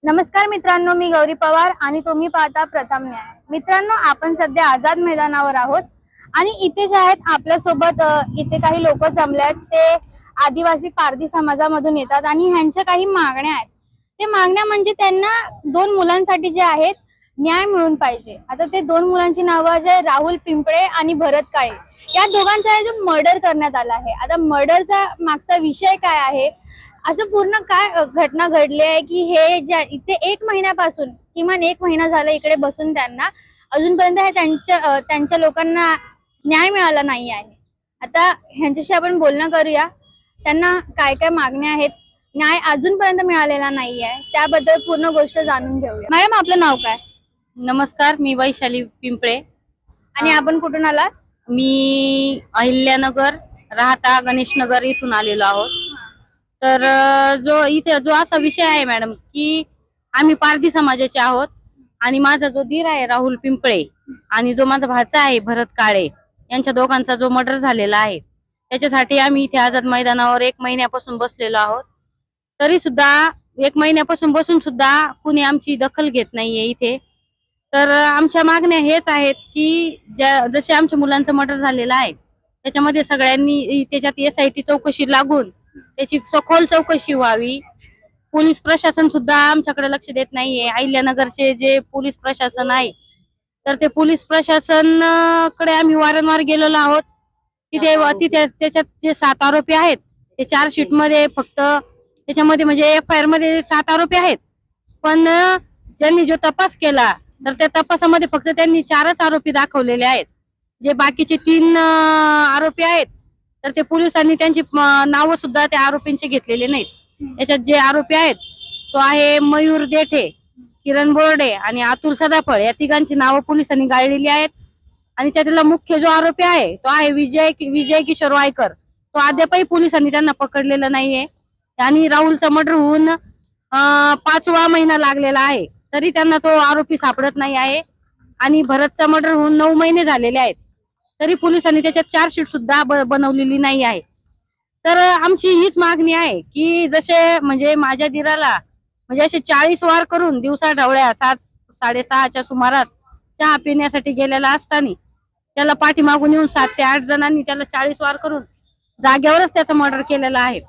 नमस्कार मित्रांनो, मी गौरी पवार आणि तुम्ही पाहता प्रथम न्याय। मित्रांनो, आपण सध्या आझाद मैदानावर आहोत आणि इथे जे आहेत आपल्या सोबत इथे काही लोक जमले आहेत। ते आदिवासी पारधी समाजामधून येतात आणि ह्यांच्या काही मागण्या आहेत। ते मागण्या म्हणजे त्यांना 2 मुलांसाठी जे आहेत न्याय मिळून पाहिजे। आता ते 2 मुलांची नावं आहे राहुल पिंपळे आणि भरत काळे। या दोघांचा जो मर्डर करण्यात आला आहे, आता मर्डरचा मागचा विषय काय आहे, असं पूर्ण काय घटना घडली आहे की हे ज्या इथे 1 महिन्यापासून किमान 1 महिना झाला इकडे बसून त्यांना अजूनपर्यंत हे त्यांच्या लोकांना न्याय मिळाला नाही आहे। आता ह्यांच्याशी आपण बोलणं करूया, त्यांना काय काय मागण्या आहेत, न्याय अजूनपर्यंत मिळालेला नाही आहे, त्याबद्दल पूर्ण गोष्ट जाणून घेऊया। मॅडम, आपलं नाव काय? नमस्कार, मी वैशाली पिंपळे आणि आपण कुठून आलात? मी अहिल्यानगर राहता गणेशनगर इथून आलेलो आहोत। तर जो असा विषय आहे मॅडम की आम्ही पारधी समाजाचे आहोत आणि माझा जो दीर आहे राहुल पिंपळे आणि जो माझा भाचा आहे भरत काळे, यांच्या दोघांचा जो मर्डर झालेला आहे त्याच्यासाठी आम्ही इथे आझाद मैदानावर 1 महिन्यापासून बसलेलो आहोत। तरी सुद्धा 1 महिन्यापासून बसून सुद्धा कुणी आमची दखल घेत नाहीये इथे। तर आमच्या मागण्या हेच आहेत की जसे आमच्या मुलांचं मर्डर झालेलं आहे त्याच्यामध्ये सगळ्यांनी त्याच्यात SIT चौकशी लागून त्याची सखोल चौकशी व्हावी। पोलीस प्रशासन सुद्धा आमच्याकडे लक्ष देत नाहीये। अहिल्यानगरचे जे पोलीस प्रशासन आहे तर ते पोलीस प्रशासन कडे आम्ही वारंवार गेलेलो आहोत। तिथे त्याच्यात जे 7 आरोपी आहेत ते चार्जशीट मध्ये फक्त त्याच्यामध्ये म्हणजे FIR मध्ये 7 आरोपी आहेत, पण ज्यांनी जो तपास केला तर त्या तपासामध्ये फक्त त्यांनी 4च आरोपी दाखवलेले आहेत। जे बाकीचे 3 आरोपी आहेत तर ते पोलिसांनी त्यांची नावं सुद्धा त्या आरोपींचे घेतलेले नाहीत। याच्यात जे आरोपी आहेत तो आहे मयूर देठे, किरण बोर्डे आणि अतुल सदाफळ, या तिघांची नावं पोलिसांनी गाळलेली आहेत। आणि त्यातला मुख्य जो आरोपी आहे तो आहे विजय किशोर वायकर, तो अद्यापही पोलिसांनी त्यांना पकडलेला नाहीये। आणि राहुलचा मर्डर होऊन 5वा महिना लागलेला आहे तरी त्यांना तो आरोपी सापडत नाही आहे। आणि भरतचा मर्डर होऊन 9 महिने झालेले आहेत तरी पोलिसांनी त्याच्यात चार्जशीट सुद्धा बनवलेली नाही आहे। तर आमची हीच मागणी आहे की जसे म्हणजे माझ्या दिराला म्हणजे असे 40 वार करून दिवसा ढवळ्या 7-6:30च्या सुमारास चहा पिण्यासाठी गेलेला असताना त्याला पाठीमागून येऊन 7 ते 8 जणांनी त्याला 40 वार करून जागेवरच त्याचा मर्डर केलेला आहे।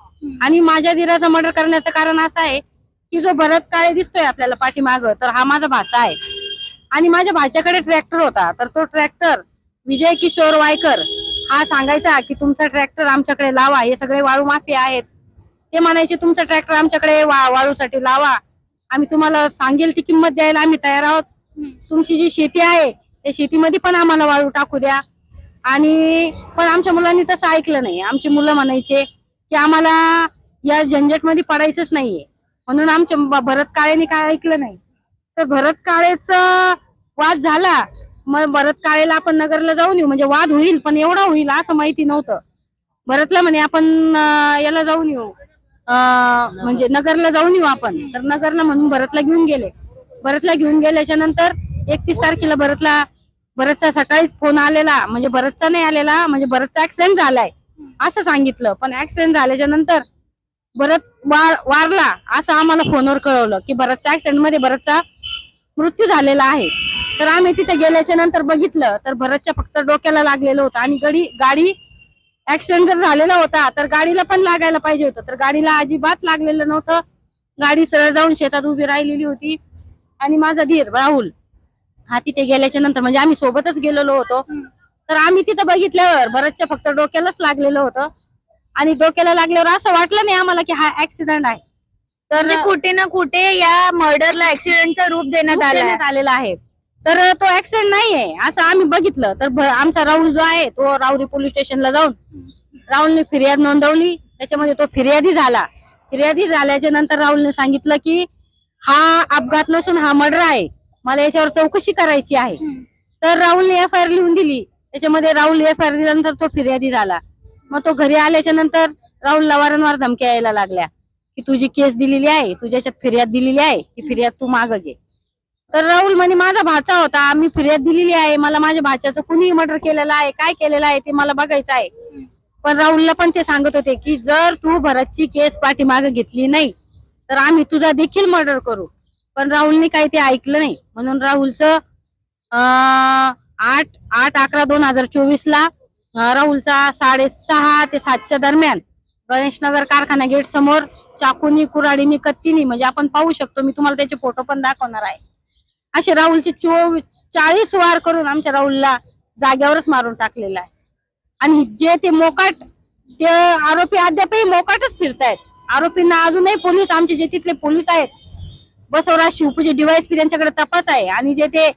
आणि माझ्या दिराचा मर्डर करण्याचं कारण असं आहे की जो भरत काळे दिसतोय आपल्याला पाठीमाग, तर हा माझा भाचा आहे आणि माझ्या भाच्याकडे ट्रॅक्टर होता। तर तो ट्रॅक्टर विजय किशोर वायकर हा सांगायचा की तुमचा ट्रॅक्टर आमच्याकडे लावा, हे सगळे वाळू माफिया आहेत। ते म्हणायचे तुमचा ट्रॅक्टर आमच्याकडे वाळूसाठी लावा, आम्ही तुम्हाला सांगेल ती किंमत द्यायला आम्ही तयार आहोत। तुमची जी शेती आहे त्या शेतीमध्ये पण आम्हाला वाळू टाकू द्या। आणि पण आमच्या मुलांनी तसं ऐकलं नाही। आमची मुलं म्हणायचे की आम्हाला या झंझटमध्ये पडायचंच नाहीये, म्हणून आमच्या भरत काळेने काय ऐकलं नाही। तर भरत काळेचा वाद झाला, मग भरत काळेला आपण नगरला जाऊन येऊ, म्हणजे वाद होईल पण एवढा होईल असं माहिती नव्हतं। भरतला म्हणे आपण याला जाऊन येऊ, म्हणजे नगरला जाऊन येऊ आपण। तर नगरला म्हणून भरतला घेऊन गेले। भरतला घेऊन गेल्याच्या नंतर 31 तारखेला भरतचा सकाळीच फोन आलेला, म्हणजे भरतचा नाही आलेला, म्हणजे भरतचा ऍक्सिडेंट झालाय असं सांगितलं। पण ऍक्सिडेंट झाल्याच्या नंतर भरत वारला असं आम्हाला फोनवर कळवलं की भरतच्या ऍक्सिडेंट मध्ये भरतचा मृत्यू झालेला आहे। तर आम्ही तिथे गेल्याच्या नंतर बघितलं तर भरतच्या फक्त डोक्याला लागलेलं होतं आणि गाडी ऍक्सिडेंट जर झालेला होता तर गाडीला पण लागायला पाहिजे होतं, तर गाडीला अजिबात लागलेलं नव्हतं। गाडी सरळ जाऊन शेतात उभी राहिलेली होती। आणि माझा धीर राहुल हा तिथे गेल्याच्या नंतर म्हणजे आम्ही सोबतच गेलेलो होतो, तर आम्ही तिथे बघितल्यावर भरतच्या फक्त डोक्यालाच लागलेलं होतं आणि डोक्याला लागल्यावर असं वाटलं नाही आम्हाला की हा ऍक्सिडेंट आहे। तर कुठे ना कुठे या मर्डरला ऍक्सिडेंटचं रूप देण्यात आलेला आहे। तर तो ऍक्सिडेंट नाहीये असं आम्ही बघितलं। तर आमचा राहुल जो आहे तो राहुरी पोलीस स्टेशनला जाऊन राहुलने फिर्याद नोंदवली। त्याच्यामध्ये तो फिर्यादी झाला। फिर्यादी झाल्याच्या नंतर राहुलने सांगितलं की हा अपघात नसून हा मर्डर आहे, मला याच्यावर चौकशी करायची आहे। तर राहुलने FIR लिहून दिली। त्याच्यामध्ये राहुल FIR दिल्यानंतर तो फिर्यादी झाला। मग तो घरी आल्याच्या नंतर राहुलला वारंवार धमक्या यायला लागल्या की तुझी केस दिलेली आहे, तुझ्याच्यात फिर्याद दिलेली आहे, ती फिर्याद तू मागं घे। तर राहुल म्हणे माझा भाचा होता, मी फिर्याद दिलेली आहे, मला माझ्या भाच्याचं कुणी मर्डर केलेलं आहे, काय केलेलं आहे ते मला बघायचं आहे। पण राहुलला पण ते सांगत होते की जर तू भरतची केस पाठीमागे घेतली नाही तर आम्ही तुझा देखील मर्डर करू। पण राहुलने काही ते ऐकलं नाही, म्हणून राहुलचं 8/11/2024 राहुलचा 6:30 ते 7च्या दरम्यान गणेशनगर कारखाना गेट समोर चाकूनी, कुऱ्हाडीनी, कत्तीनी, म्हणजे आपण पाहू शकतो, मी तुम्हाला त्याचे फोटो पण दाखवणार आहे, असे राहुलचे 40 वार करून आमच्या राहुलला जागेवरच मारून टाकलेला आहे. आणि जे ते मोकाट, ते आरोपी अद्यापही मोकाटच फिरतायत. आरोपींना अजूनही पोलीस, आमचे जे तिथले पोलीस आहेत, बसवराज शिवपूजे DYSP, त्यांच्याकडे तपास आहे. आणि जे ते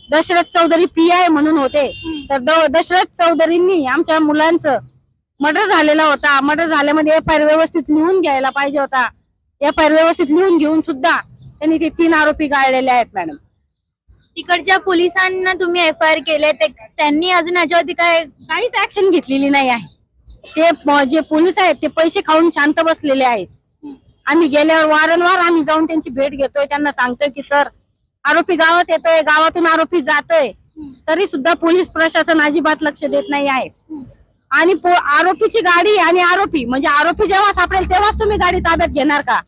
दशरथ चौधरी PI म्हणून होते, तर दशरथ चौधरींनी आमच्या मुलांचं मर्डर झालेला होता, मर्डर झाल्यामध्ये FIR व्यवस्थित लिहून घ्यायला पाहिजे होता. FIR व्यवस्थित लिहून घेऊन सुद्धा त्यांनी ते 3 आरोपी गाळलेले आहेत. मॅडम, तिकडच्या पोलिसांना तुम्ही FIR केले, त्यांनी अजून याच्यावरती काहीच ऍक्शन घेतलेली नाही आहे. ते जे पोलीस आहेत ते पैसे खाऊन शांत बसलेले आहेत. आम्ही गेल्यावर वारंवार आम्ही जाऊन त्यांची भेट घेतोय, त्यांना सांगतोय की सर, आरोपी गावात येतोय, गावातून आरोपी जातोय, तरी सुद्धा पोलीस प्रशासन अजिबात लक्ष देत नाही आहे. आणि आरोपीची गाडी आणि आरोपी, म्हणजे आरोपी जेव्हा सापडेल तेव्हाच तुम्ही गाडी ताब्यात घेणार का?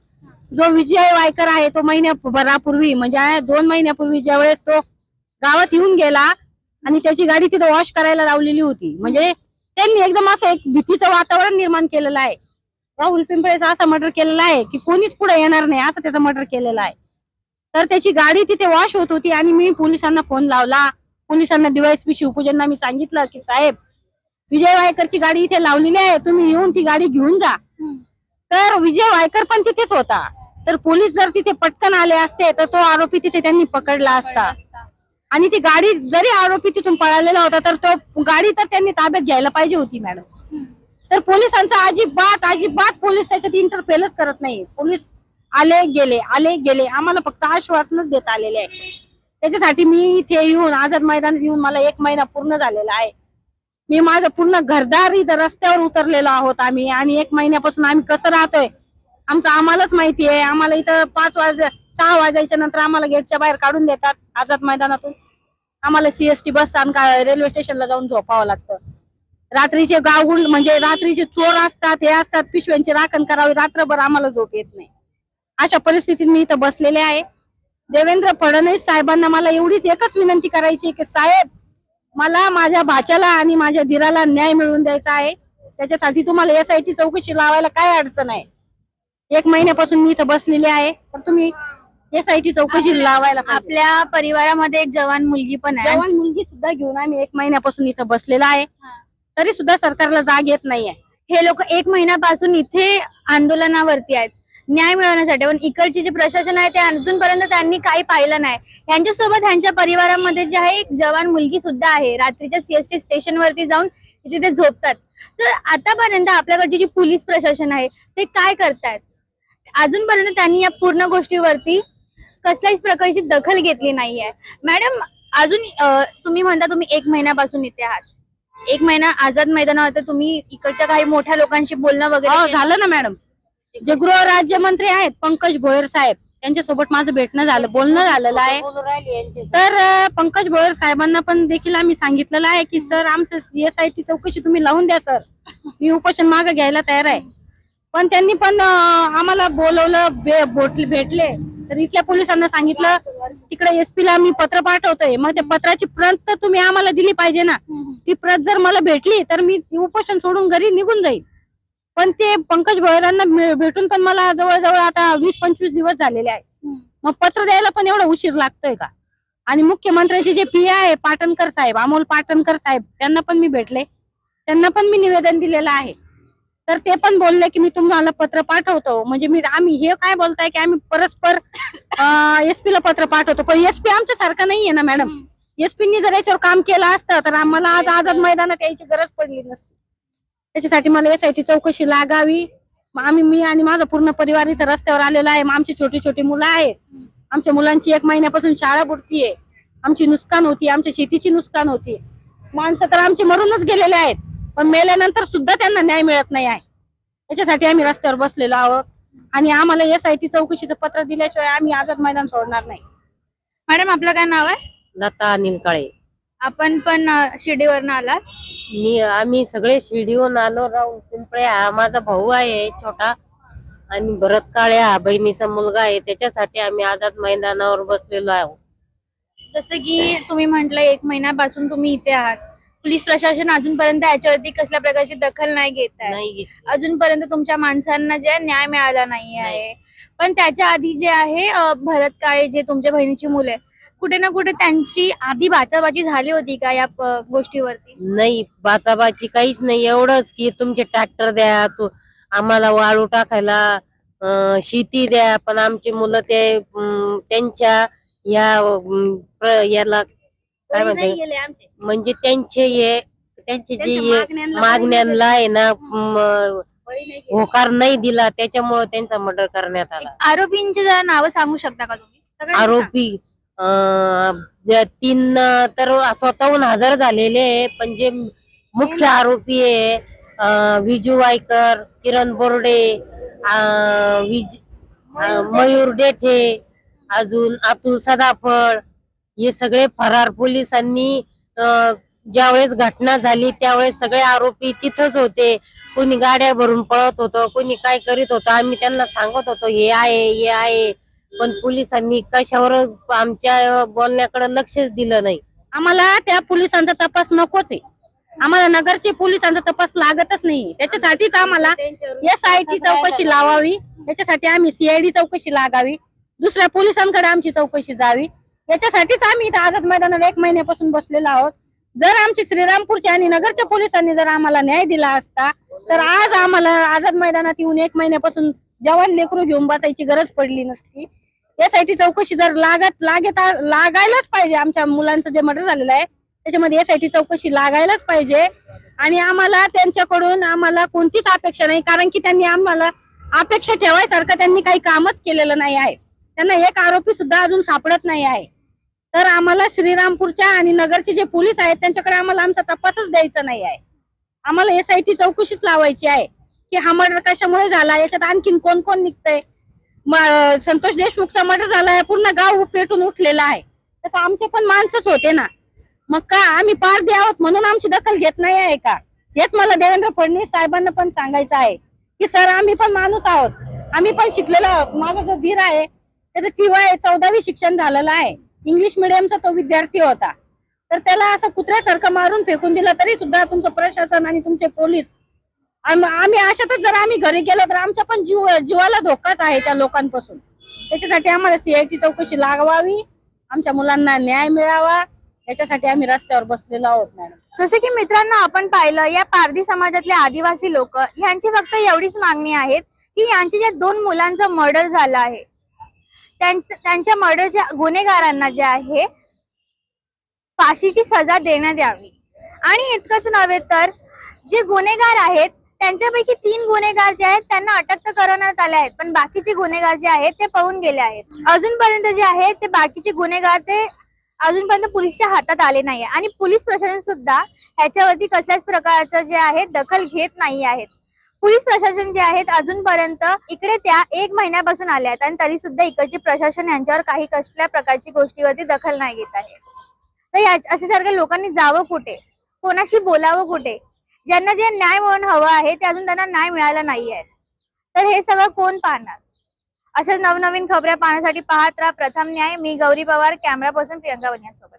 जो विजय वायकर आहे, तो महिन्याभरापूर्वी, म्हणजे 2 महिन्यापूर्वी ज्यावेळेस तो गावात येऊन गेला आणि त्याची गाडी तिथे वॉश करायला लावलेली होती, म्हणजे त्यांनी एकदम असं एक भीतीचं वातावरण निर्माण केलेलं आहे. राहुल पिंपळेचा असा मर्डर केलेला आहे की कोणीच पुढे येणार नाही, असं त्याचं मर्डर केलेलं आहे. तर त्याची गाडी तिथे वॉश होत होती आणि मी पोलिसांना फोन लावला. पोलिसांना DYSP शिवपूजनना मी सांगितलं की साहेब, विजय वायकरची गाडी इथे लावलेली आहे, तुम्ही येऊन ती गाडी घेऊन जा. तर विजय वायकर पण तिथेच होता. तर पोलीस जर तिथे पटकन आले असते तर तो आरोपी तिथे त्यांनी पकडला असता. आणि ती गाडी जरी आरोपी तिथून पळालेला होता तर तो गाडी तर त्यांनी ताब्यात घ्यायला पाहिजे होती. मॅडम, तर पोलिसांचा अजिबात पोलीस त्याच्यात इंटरफेअरच करत नाही. पोलीस आले गेले, आम्हाला फक्त आश्वासनच देत आलेले आहे. त्याच्यासाठी मी इथे येऊन, आझाद मैदानात येऊन मला 1 महिना पूर्ण झालेला आहे. मी माझं पूर्ण घरदार इथं रस्त्यावर उतरलेलो आहोत आम्ही. आणि 1 महिन्यापासून आम्ही कसं राहतोय आमचं आम्हालाच माहिती आहे. आम्हाला इथं 6 वाजायच्या नंतर आम्हाला गेटच्या बाहेर काढून देतात आझाद मैदानातून. आम्हाला CST बस स्थानक, रेल्वे स्टेशनला जाऊन झोपावं लागतं. रात्रीचे गावगुल, म्हणजे रात्रीचे चोर असतात, हे असतात, पिशव्यांची राखण करावी, रात्रभर आम्हाला झोप येत नाही. अशा परिस्थितीत मी इथं बसलेले आहे. देवेंद्र फडणवीस साहेबांना मला एवढीच एकच विनंती करायची की साहेब, मला माझ्या भाच्याला आणि माझ्या दिराला न्याय मिळवून द्यायचा आहे. त्याच्यासाठी तुम्हाला SIT चौकशी लावायला काय अडचण आहे? 1 महिन्यापासून मी इथं बसलेली आहे, तर तुम्ही SIT चौकशी लावायला पाहिजे. आपल्या परिवारामध्ये एक जवान मुलगी पण आहे. जवान मुलगी सुद्धा घेऊन आम्ही 1 महिन्यापासून इथं बसलेला आहे, तरी सुद्धा सरकारला जाग येत नाहीये. हे लोक 1 महिन्यापासून इथे आंदोलनावरती आहेत न्याय मिळवण्यासाठी, पण इकडचे जे प्रशासन आहे ते अजूनपर्यंत त्यांनी काही पाहिलं नाही. यांच्यासोबत यांच्या परिवारामध्ये जे आहे एक जवान मुलगी सुद्धा आहे. रात्रीच्या CST स्टेशनवरती जाऊन तिथे झोपतात. तर आतापर्यंत आपल्याकडची जी पोलीस प्रशासन आहे ते काय करतायत? अजूनपर्यंत त्यांनी या पूर्ण गोष्टीवरती कसल्याच प्रकारची दखल घेतली नाहीये. मॅडम, अजून तुम्ही म्हणता तुम्ही 1 महिन्यापासून इथे आहात, 1 महिना आझाद मैदानावर तुम्ही इकडच्या काही मोठ्या लोकांशी बोलणं वगैरे झालं ना मॅडम? जे गृह राज्यमंत्री आहेत पंकज भोयर साहेब, त्यांच्यासोबत माझं बोलणं झालेलं आहे. तर पंकज भोयर साहेबांना पण देखील आम्ही सांगितलेलं आहे की सर, आमचं SIT चौकशी तुम्ही लावून द्या सर, मी उपोषण मागे घ्यायला तयार आहे. पण त्यांनी पण आम्हाला बोलवलं, भेटले, तर इथल्या पोलिसांना सांगितलं तिकडे SP ला मी पत्र पाठवतोय, मग त्या पत्राची प्रत तर तुम्ही आम्हाला दिली पाहिजे ना. ती प्रत जर मला भेटली तर मी उपोषण सोडून घरी निघून जाईल. पण ते पंकज भोयरांना भेटून पण मला जवळजवळ आता 20-25 दिवस झालेले आहेत. मग पत्र द्यायला पण एवढा उशीर लागतोय का? आणि मुख्यमंत्र्याचे जे PI आहे पाटणकर साहेब, अमोल पाटणकर साहेब, त्यांना पण मी भेटले, त्यांना पण मी निवेदन दिलेलं आहे. तर ते पण बोलले की मी तुम्हाला पत्र पाठवतो. म्हणजे आम्ही हे काय बोलताय की आम्ही परस्पर SP ला पत्र पाठवतो, पण SP आमच्या सारखं नाहीये ना मॅडम. SP जर याच्यावर काम केलं असतं तर आम्हाला आज आझाद मैदानात यायची गरज पडली नसती. त्याच्यासाठी मला SIT चौकशी लागावी. मी आणि माझा पूर्ण परिवार इथं रस्त्यावर आलेला आहे. आमची छोटी छोटी मुलं आहेत. आमच्या मुलांची 1 महिन्यापासून शाळा बुडतीये. आमची नुकसान होती, आमच्या शेतीची नुकसान होती. माणसं तर आमची मरूनच गेलेले आहेत, पण मेल्यानंतर सुद्धा त्यांना न्याय मिळत नाही आहे. त्याच्यासाठी आम्ही रस्त्यावर बसलेलो आहोत आणि आम्हाला SIT चौकशीचं पत्र दिल्याशिवाय आम्ही आझाद मैदान सोडणार नाही. मॅडम, आपलं काय नाव आहे? लता अनिल काळे. आपण पण शिर्डीवरून आलात? आम्ही सगळे शिर्डीहून आलो. राहुल पिंपळे हा माझा भाऊ आहे छोटा, आणि भरत काळे हा बहिणीचा मुलगा आहे, त्याच्यासाठी आम्ही आझाद मैदानावर बसलेलो आहोत. जसं की तुम्ही म्हटलं 1 महिन्यापासून तुम्ही इथे आहात, पोलीस प्रशासन अजूनपर्यंत याच्यावरती कसल्या प्रकारची दखल नाही घेत आहे. नाही घेतली. अजूनपर्यंत तुमच्या माणसांना जे आहे न्याय मिळाला नाही आहे. पण त्याच्या आधी जे आहे भरत काळे जे तुमच्या बहिणीची मुले कुठे ना कुठे त्यांची आधी बाचाबाची झाली होती का या गोष्टीवरती? नाही, बाचाबाची काहीच नाही. एवढंच की तुमचे ट्रॅक्टर द्या, आम्हाला वाळू टाकायला शेती द्या. पण आमची मुलं ते त्यांच्या याला काय म्हणते, म्हणजे त्यांचे जे मागण्यांना आहे ना होकार नाही दिला, त्याच्यामुळे त्यांचा मर्डर करण्यात आला. आरोपींची जरा नावं सांगू शकता का तुम्ही? सगळ्यांची आरोपी 3 तर स्वतःहून हजर झालेले आहे, पण जे मुख्य आरोपी आहे विजू वायकर, किरण बोर्डे, मयूर डेठे, अजून अतुल सदाफळ, हे सगळे फरार. पोलिसांनी ज्यावेळेस घटना झाली त्यावेळेस सगळे आरोपी तिथंच होते. कोणी गाड्या भरून पळत होतं, कोणी काय करीत होतं. आम्ही त्यांना सांगत होतो हे आहे, पण पोलिसांनी कशावर आमच्या बोलण्याकडे लक्षच दिलं नाही. आम्हाला त्या पोलिसांचा तपास नकोच आहे. आम्हाला नगरचे पोलिसांचा तपास लागतच नाही. त्याच्यासाठीच आम्हाला SIT चौकशी लावावी, त्याच्यासाठी आम्ही CID चौकशी लागावी, दुसऱ्या पोलिसांकडे आमची चौकशी जावी. याच्यासाठीच आम्ही इथं आझाद मैदानावर 1 महिन्यापासून बसलेलो आहोत. जर आमच्या श्रीरामपूरच्या आणि नगरच्या पोलिसांनी जर आम्हाला न्याय दिला असता तर आज आम्हाला आझाद मैदानात येऊन 1 महिन्यापासून जवान लेकरू घेऊन बसायची गरज पडली नसती. SIT चौकशी जर लागायलाच पाहिजे. आमच्या मुलांचं जे मर्डर झालेलं आहे त्याच्यामध्ये SIT चौकशी लागायलाच पाहिजे. आणि आम्हाला त्यांच्याकडून आम्हाला कोणतीच अपेक्षा नाही, कारण की त्यांनी आम्हाला अपेक्षा ठेवायसारखं त्यांनी काही कामच केलेलं नाही आहे. त्यांना एक आरोपी सुद्धा अजून सापडत नाही आहे. तर आम्हाला श्रीरामपूरच्या आणि नगरचे जे पोलीस आहेत त्यांच्याकडे आम्हाला आमचा तपासच द्यायचा नाही आहे. आम्हाला SIT चौकशीच लावायची आहे की हा मर्डर कशामुळे झाला, याच्यात आणखीन कोण कोण निघतंय. संतोष देशमुखचा मर्डर झालाय, पूर्ण गाव पेटून उठलेला आहे, तसं आमचे पण माणसंच होते ना. मग का आम्ही पारधी आहोत म्हणून आमची दखल घेत नाही आहे का? हेच मला देवेंद्र फडणवीस साहेबांना पण सांगायचं आहे की सर, आम्ही पण माणूस आहोत, आम्ही पण शिकलेलो आहोत. माझा जो धीर आहे त्याचं TY 14वी शिक्षण झालेलं आहे, इंग्लिश मिडियमचा तो विद्यार्थी होता. तर त्याला असं कुत्र्यासारखं मारून फेकून दिलं तरी सुद्धा तुमचं प्रशासन आणि तुमचे पोलीस, आम्ही अशातच जर आम्ही घरी गेलो तर आमच्या पण जीवाला धोकाच आहे त्या लोकांपासून. त्याच्यासाठी आम्हाला CID चौकशी लावावी, आमच्या मुलांना न्याय मिळावा, याच्यासाठी आम्ही रस्त्यावर बसलेलो आहोत मॅडम. जसे की मित्रांनो आपण पाहिलं, या पारधी समाजातले आदिवासी लोक यांची फक्त एवढीच मागणी आहे की यांच्या ज्या 2 मुलांचं मर्डर झालं आहे त्यांच्या मर्डरच्या गुन्हेगारांना जे आहे फाशीची सजा देण्यात यावी. आणि इतकंच नव्हे तर जे गुन्हेगार आहेत त्यांच्यापैकी 3 गुन्हेगार जे आहेत त्यांना अटक तर करण्यात आले आहेत, पण बाकीचे गुन्हेगार जे आहेत ते पळून गेले आहेत. अजूनपर्यंत जे आहे ते बाकीचे गुन्हेगार ते अजूनपर्यंत पोलिसच्या हातात आले नाही. आणि पोलीस प्रशासन सुद्धा ह्याच्यावरती कसल्याच प्रकारचं जे आहे दखल घेत नाही आहेत. पोलीस प्रशासन जे आहेत अजूनपर्यंत इकडे त्या 1 महिन्यापासून आले आहेत आणि तरी सुद्धा इकडचे प्रशासन यांच्यावर काही कसल्या प्रकारची गोष्टीवरती दखल नाही घेत आहे. तर अशासारख्या लोकांनी जावं कुठे, कोणाशी बोलावं कुठे? ज्यांना जे न्याय म्हणून हवं आहे ते अजून त्यांना न्याय मिळाला नाहीये. तर हे सगळं कोण पाहणार? अशाच नवनवीन खबऱ्या पाहण्यासाठी पाहत राहा प्रथम न्याय. मी गौरी पवार, कॅमेरा पर्सन प्रियंका वनिया सोबत.